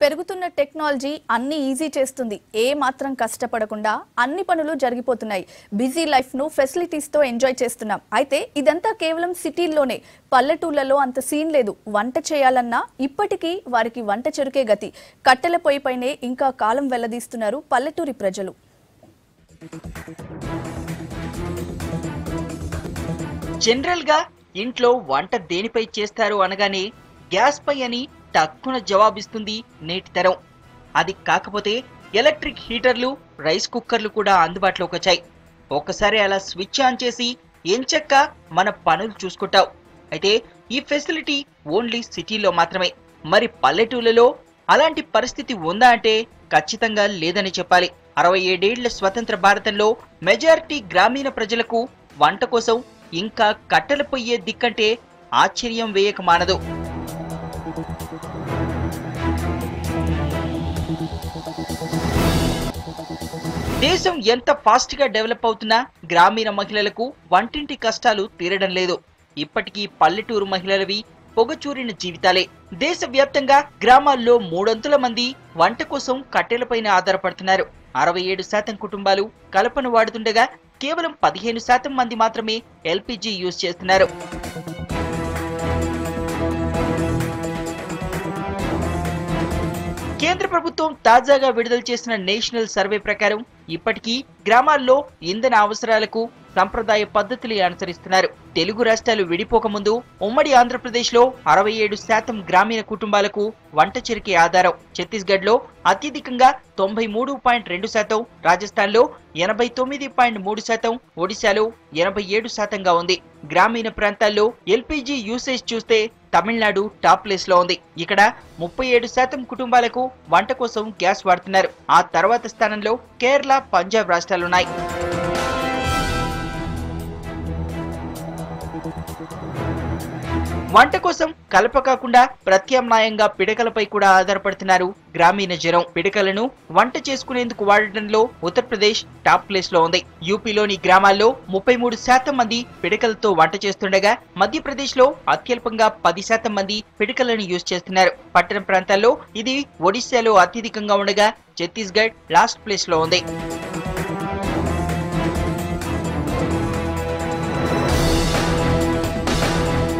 పెరుగుతున్న టెక్నాలజీ అన్ని ఈజీ చేస్తుంది. ఏ మాత్రం కష్టపడకుండా అన్ని పనులు జరిగిపోతున్నాయి. బిజీ లైఫ్ ను ఫెసిలిటీస్ తో ఎంజాయ్ చేస్తున్నాం. అయితే ఇదంతా కేవలం సిటీల్లోనే. పల్లెటూళ్ళలో అంత సీన్ లేదు. వంట చేయాలన్నా ఇప్పటికీ వారికి వంట చెరుకే గతి. కట్టెల పొయ్యిపైనే ఇంకా కాలం వెల్లదీస్తున్నారు పల్లెటూరి ప్రజలు. జనరల్ గా ఇంట్లో వంట దేనిపై చేస్తారు అనగానే గ్యాస్ పై అని తక్కువ జవాబిస్తుంది నేటి తరం. అది కాకపోతే ఎలక్ట్రిక్ హీటర్లు, రైస్ కుక్కర్లు కూడా అందుబాటులోకి వచ్చాయి. ఒక్కసారి అలా స్విచ్ ఆన్ చేసి ఎంచక్క మన పనులు చూసుకుంటావు. అయితే ఈ ఫెసిలిటీ ఓన్లీ సిటీలో మాత్రమే. మరి పల్లెటూళ్ళలో అలాంటి పరిస్థితి ఉందా అంటే ఖచ్చితంగా లేదని చెప్పాలి. 67 ఏళ్ల స్వతంత్ర భారతంలో మెజారిటీ గ్రామీణ ప్రజలకు వంట కోసం ఇంకా కట్టెల పొయ్యే దిక్కంటే ఆశ్చర్యం వేయక మానదు. దేశం ఎంత ఫాస్ట్ గా డెవలప్ అవుతున్నా గ్రామీణ మహిళలకు వంటింటి కష్టాలు తీరడం లేదు. ఇప్పటికీ పల్లెటూరు మహిళలవి పొగచూరిన జీవితాలే. దేశవ్యాప్తంగా గ్రామాల్లో 300 మంది వంట కోసం కట్టెలపైన ఆధారపడుతున్నారు. 67% కుటుంబాలు కలపను వాడుతుండగా కేవలం 15% మంది మాత్రమే ఎల్పిజి యూజ్ చేస్తున్నారు. కేంద్ర ప్రభుత్వం తాజాగా విడుదల చేసిన నేషనల్ సర్వే ప్రకారం ఇప్పటికీ గ్రామాల్లో ఇంధన అవసరాలకు సంప్రదాయ పద్ధతులు అనుసరిస్తున్నారు. తెలుగు రాష్ట్రాలు విడిపోకముందు ఉమ్మడి ఆంధ్రప్రదేశ్ లో 67% గ్రామీణ కుటుంబాలకు వంట చెరుకే ఆధారం. ఛత్తీస్గఢ్ లో అత్యధికంగా 93.2%, రాజస్థాన్ లో 89.3%, ఒడిశాలో 87%గా ఉంది. గ్రామీణ ప్రాంతాల్లో ఎల్పిజి యూసేజ్ చూస్తే తమిళనాడు టాప్ ప్లేస్ లో ఉంది. ఇక్కడ 37% కుటుంబాలకు వంట కోసం గ్యాస్ వాడుతున్నారు. ఆ తర్వాత స్థానంలో కేరళ, పంజాబ్ రాష్ట్రాలున్నాయి. వంట కోసం కలప కాకుండా ప్రత్యామ్నాయంగా పిడకలపై కూడా ఆధారపడుతున్నారు గ్రామీణ జనం. పిడకలను వంట చేసుకునేందుకు వాడటంలో ఉత్తరప్రదేశ్ టాప్ ప్లేస్ లో ఉంది. యూపీలోని గ్రామాల్లో 33% మంది పిడకలతో వంట చేస్తుండగా మధ్యప్రదేశ్ లో అత్యల్పంగా 10% మంది పిడకలను యూజ్ చేస్తున్నారు. పట్టణ ప్రాంతాల్లో ఇది ఒడిశాలో అత్యధికంగా ఉండగా ఛత్తీస్గఢ్ లాస్ట్ ప్లేస్ లో ఉంది.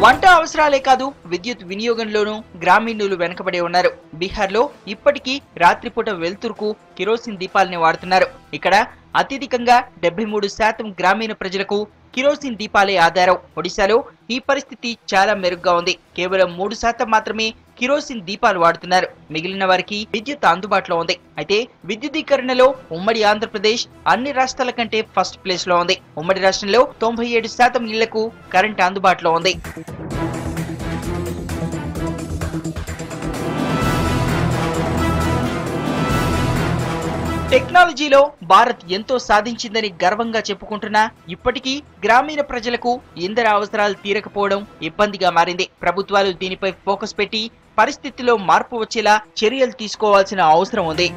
వంట అవసరాలే కాదు, విద్యుత్ వినియోగంలోనూ గ్రామీణులు వెనుకబడి ఉన్నారు. బీహార్లో ఇప్పటికీ రాత్రిపూట వెలుతురుకు కిరోసిన్ దీపాలని వాడుతున్నారు. ఇక్కడ అత్యధికంగా 73% గ్రామీణ ప్రజలకు కిరోసిన్ దీపాలే ఆధారం. ఒడిశాలో ఈ పరిస్థితి చాలా మెరుగ్గా ఉంది. కేవలం 3% మాత్రమే కిరోసిన్ దీపాలు వాడుతున్నారు. మిగిలిన వారికి విద్యుత్ అందుబాటులో ఉంది. అయితే విద్యుదీకరణలో ఉమ్మడి ఆంధ్రప్రదేశ్ అన్ని రాష్ట్రాల కంటే ఫస్ట్ ప్లేస్ లో ఉంది. ఉమ్మడి రాష్ట్రంలో 97% ఇళ్లకు కరెంట్ అందుబాటులో ఉంది. టెక్నాలజీలో భారత్ ఎంతో సాధించిందని గర్వంగా చెప్పుకుంటున్నా ఇప్పటికీ గ్రామీణ ప్రజలకు ఇంధన అవసరాలు తీరకపోవడం ఇబ్బందిగా మారింది. ప్రభుత్వాలు దీనిపై ఫోకస్ పెట్టి పరిస్థితిలో మార్పు వచ్చేలా చర్యలు తీసుకోవాల్సిన అవసరం ఉంది.